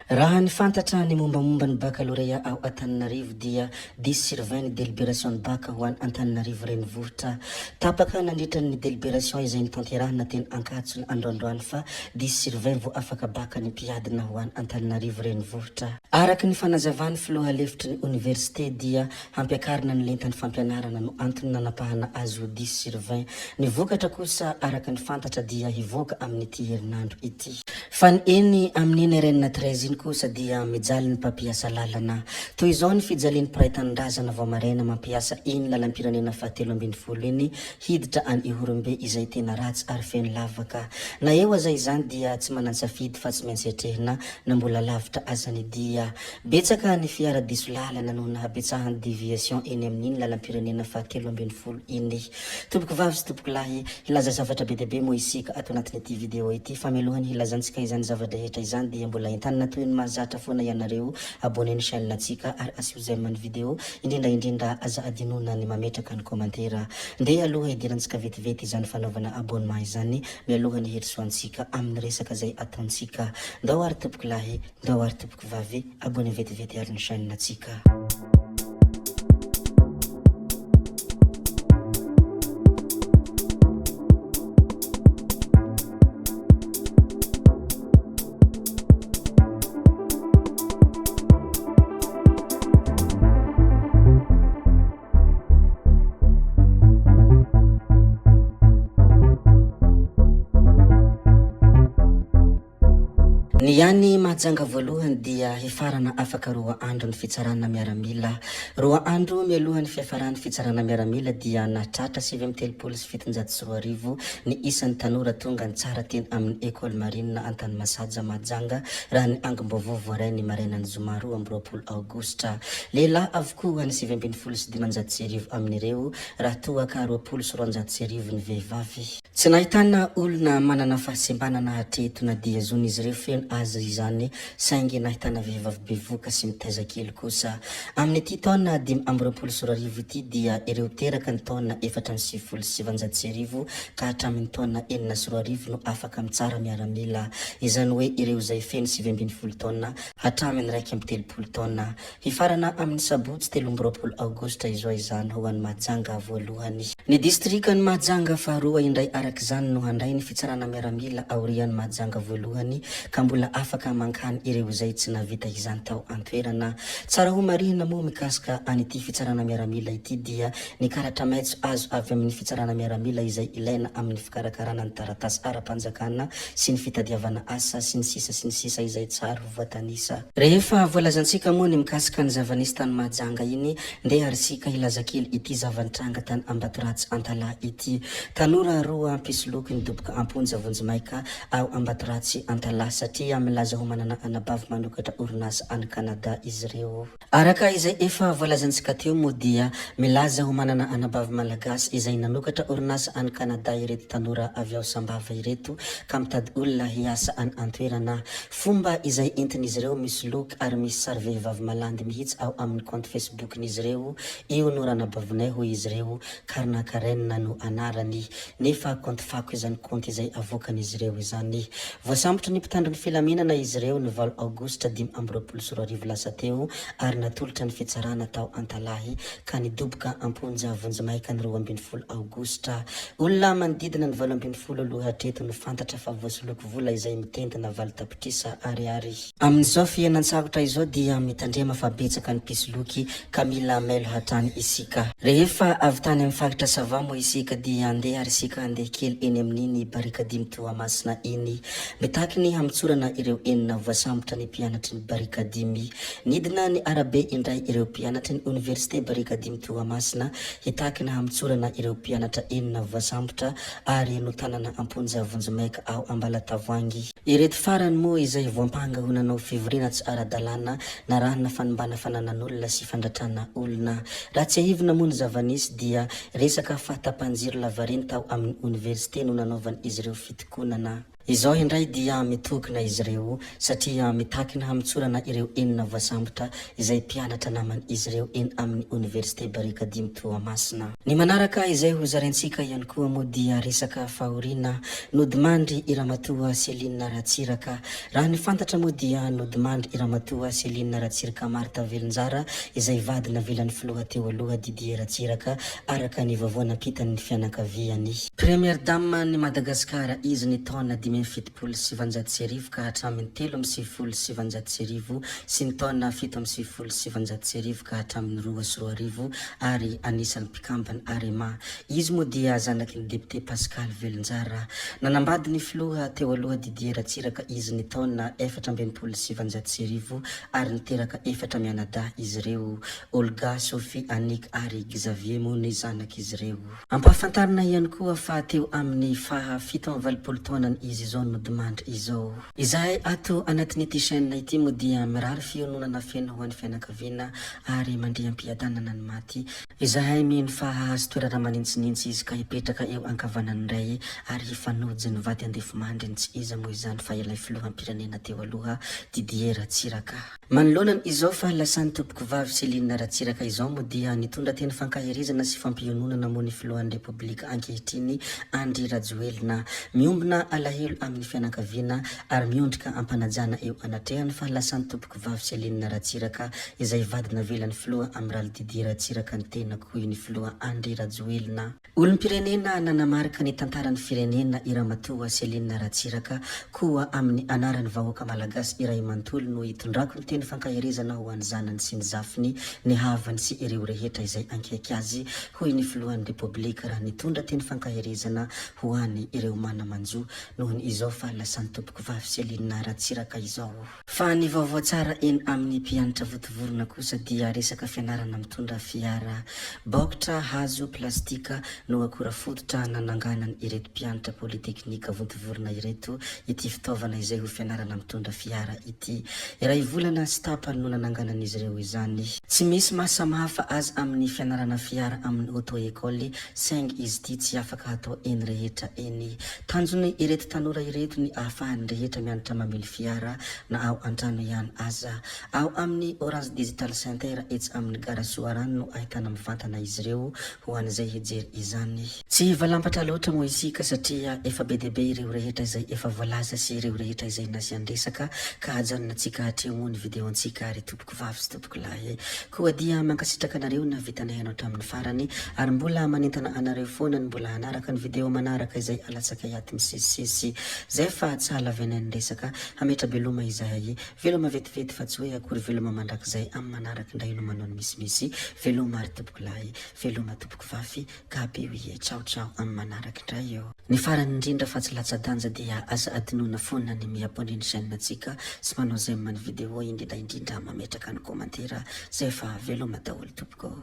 Raha ny fantatra ny mombamomba ny baccalauréat ao Antananarivo dia 10/20 délibération ny bac ho an'ny Antananarivo renivohitra. Tapaka nandritra ny délibération izay nitanterahana teny Ankatso ny androandroany fa 10/20 vao afaka bac ny mpiadina ho an'ny Antananarivo renivohitra. Araky ny fanazavany filoha lefitry ny université dia hampiakarina ny lentan'ny fampianarana no antony nanapahana azy ho 10/20. Ny vokatra kosa araky ny fantatra dia hivoaka amin'ity herinandro ity. Fa ny eny amin'ny RN 13 iny kosa dia mijaly ny mpampiasa lalana. Toy izao ny fijalin'ny mpiray-tanindrazana vao maraina mampiasa iny lalam-pirenena fahatelo ambin'ny folo iny hiditra any Ihorombe izay tena ratsy ary feno lavaka. Na eo aza izany dia tsy manan-tsafidy fa tsy maintsy etrehina na mbola lavitra azany dia betsaka ny fiara diso lalana no nahabetsahan'ny déviation eny amin'iny lalam-pirenena fahatelo ambin'ny folo iny. Tompoko vavy sy tompoko lahy, hilaza zavatra be dia be moa isika ato anatin'ity video ity fa mialohany hilazantsika izany zava-drehetra izany dia mbola entanina toy ny mahazatra foana ianareo abonné ny chaîne atsika ary asio j'aime ny video indrindra aza adinona ny mametraka ny commentaire nde aloha idirantsika vetivety izany fanaovana abonnement izany mialoha ny herisoantsika amin'ny resaka zay ataontsika. Ndao ary tompoko lahy, ndao ary tompoko vavy, abonné vetivety ary ny chaîne atsika. Ny ihany mahajanga voalohany dia hifarana afaka 2 andro ny fitsarana miaramila. 2 andro mialohan'ny fiafaran'ny fitsarana miaramila dia natratra 7 ny isan'ny tanora tonga ny tsara teny amin'ny école marine Antany Masaja Mahajanga raha ny angom-baovao voarainy marainan'ny zoma 20 aogostra. Lehilahy avokoa ny 7 amin'ireo raha toa ka 20 ny vehivavy. Tsy nahitana olona manana fahasembanana hatreto na dia zony izy ireo feno aza izany saingy nahitana vehivavy bevoka sy mitaiza kely kosa. Amin'ny ity taona 20 ity dia ireo teraka ny taona 4 ka hatramin'ny taona 4 no afaka mitsara miaramila. Izany hoe ireo zay feno 7 taona hatramin'ny 1 taona. Hifarana amin'ny sabotsy 13 aogostra izao izany ho an'ny Mahajanga voalohany. Ny distrikany Mahajanga faharoa indray araka izany no handray ny fitsarana miaramila aorian'ny Mahajanga voalohany ka mbola afaka mankany ireo zay tsy navita izany tao antoerana. Tsara ho marina moa mikasika an'ity fitsarana miaramila ity dia ny karatra maitso azo avy amin'ny fitsarana miaramila izay ilaina amin'ny fikarakarana ny taratasy ara-panjakana sy ny fitadiavana asa sy ny sisa izay tsara ho voatanisa. Rehefa voalazantsika moa ny mikasika ny zavanisy tany Mahajanga iny nde arisika hilaza kely ity zavanitranga tany Ambatoratsy Antala ity. Tanora roa ampisoloky ny doboka amponja Vonjimaika ao Ambatoratsy Antala satria milaza ho manana anabavy manokatra orinasa any Canada izy ireo. Araka izay efa voalazantsika teo moa dia milaza ho manana anabavy malagasy izay nanokatra orinasa any Canada ireto tanora avy ao Sambava ireto ka mitady olona hiasa any antoerana. Fomba izay entin'izy ireo misy loky ary misy sary vehivavy malandy mihitsy ao amin'ny compte Facebook n'izy ireo. Io no ranabavinay ho izy ireo Karna Karen no anarany nefa compte fako izany compte izay avoakan'izy ireo izany. Voasambotra ny mpitandron'ny filaminana izy ireo ny 20 aogostra 20 lasa teo ary natolotra ny fitsarana tao Antalahy ka nidoboka amponja Vonjimaika ny 12 aogostra. Olona manodidina ny 12 aloha hatreto no fantatra fa voasoloky vola izay mitendina valo tapitrisa ariary. Amin'izao fianan-tsakotra izao dia mitandrema fa betsaka ny mpisoloky ka mila mailo hatrany isika. Rehefa avy tany amin'ny faritra Sava moa isika dia andeha ary isika andeha kely eny amin'iny barikadimy Toamasina iny. Mitaky ny hamitsorana ireo enina voasambotra ny mpianatry ny barikadimy. Nidina ny arabe indray ireo mpianatry ny université barikadimy Toamasina hitaky na hamitsorana ireo mpianatra enina voasambotra ary no tanana amponja Vonjimaika ao Ambalatavoangy. Ireto farany moa izay voampanga ho nanao fivorina tsy ara-dalàna na rahana fanimbana fananan'olona sy fandratrana olona. Raha tsy ahivina moa ny zavanisy dia resaka fahatapanjiro lavareny tao amin'ny université no nanaovany izy ireo fitokonana. Izao indray dia mitokona izy ireo satria mitakina hamitsorana ireo enina voasambotra izay mpianatra namany izy ireo eny amin'ny Université Barika Dimy Toamasina. Ny manaraka izay hozarentsika ihany koa moa dia resaka fahoriana nodimandry Iramatoa Selinina Ratsiraka. Raha ny fantatra moa dia nodimandry Iramatoa Selinina Ratsiraka Marta Velonjara izay vadina velan'ny filoha teo aloha Didier Ratsiraka araka ny vaovao-nampitany fianakaviany. Première dame ny Madagasikara izy ny taona 770 ka hatramin'ny 770 sy ny taona 770 ka hatramin'ny 210 ary anisan'ny mpikambana Arema. Izy moa dia zanaky ny député Pascal Velonjara. Nanambady ny filoha teo aloha Didier Ratsiraka izy ny taona 770 ary niteraka 4 mianadahy izy ireo, Olga, Sophie, Annick ary Xavier moa ny zanaky izy ireo. Ampahafantarina ihany koa fa teo amin'ny faha 7 taonany izy izao nodimandry izao. Izahay ato anatin'ity chaîne ity moa dia mirary fiononana feno ho an'ny fianakaviana ary mandriam-piadanana ny maty. Izahay mino fa hahazo toerana manintsinintsy izy ka hipetraka eo ankavanany iray ary hifanojy ny vady andefo mandriny tsy iza moa izany fa ilay filoham-pirenena teo aloha Didier Ratsiraka. Manoloanany izao fa lasan'ny tompoko vavy Selinina Ratsiraka izao moa dia nitondra teny fankahirizana sy fampiononana moa ny filohan'ny Repoblika ankehitriny Andry Rajoelina. Miombona alahelo amin'ny fianakaviana ary miondrika ampanajana eo anatrehany fa lasan'ny tompoko vavy Selinina Ratsiraka izay vadina velan'ny filoha Amiral Didier Ratsiraka ny tena koy ny filoha Andry Rajoelina. Olom-pirenena nanamarika ny tantaran'ny firenena Iramatoa Selinina Ratsiraka koa amin'ny anaran'ny vahoaka malagasy iray manontolo no itondrako ny teny fankahirizana ho an'ny zanany sy ny zafiny, ny havany sy ireo rehetra izay ankaiky azy hoy ny filohan'ny Repoblika raha nitondra teny fankahirizana ho an'ny ireo manamanjo noho ny izao fa lasan'ny tompoko vavy Selinina Ratsiraka izao. Fa ny vaovao tsara eny amin'ny mpianatra votovorona kosa dia resaka fianarana mitondra fiara. Baokitra hazo plastika no akora fototra nananganany ireto mpianatra polyteknika votovorona ireto ity fitaovana izay ho fianarana mitondra fiara ity. Iray volana sy tapany no nananganan'izy ireo izany. Tsy misy mahasamihafa azy amin'ny fianarana fiara amin'ny auto-école saingy izy ity tsy afaka atao eny rehetra eny. Tanjony ireto tanora ireto ny ahafahany rehetra mianatra mamely fiara na ao antrano ihany aza. Ao amin'ny Orange Digital Center etsy amin'ny Gare Soarano no ahitana mivantana izy ireo ho an'izay hijery izany. Tsy valampatra loatra moa isika satria efa be dia be ireo rehetra izay efa voalaza sy ireo rehetra izay nasian-dresaka ka hajanonantsika hatreo moa ny videontsika ary tompoko vavy sy tompoko lahy. Koa dia mankasitraka anareo na vitanay anao hatramin'ny farany ary mbola manentana anareo foana ny mbola hanaraka ny video manaraka izay alatsaka iaty misesisesy zay fa tsy halavenay ny resaka hametra beloma izahay veloma vetivety fa tsy hoe akory veloma mandrakizay amin'ny manaraka indray no manao ny misimisy veloma ary tompoko lahy veloma tompoko vavy ka be hoe ciao ciao amin'ny manaraka indray eo. Ny farany indrindra fa tsy latsa-danja dia asa adinoana foana ny miabon'ny chaîne antsika sy manao zay amin'ny video indrindra mametraka ny komantera zay fa veloma daholo tompoko.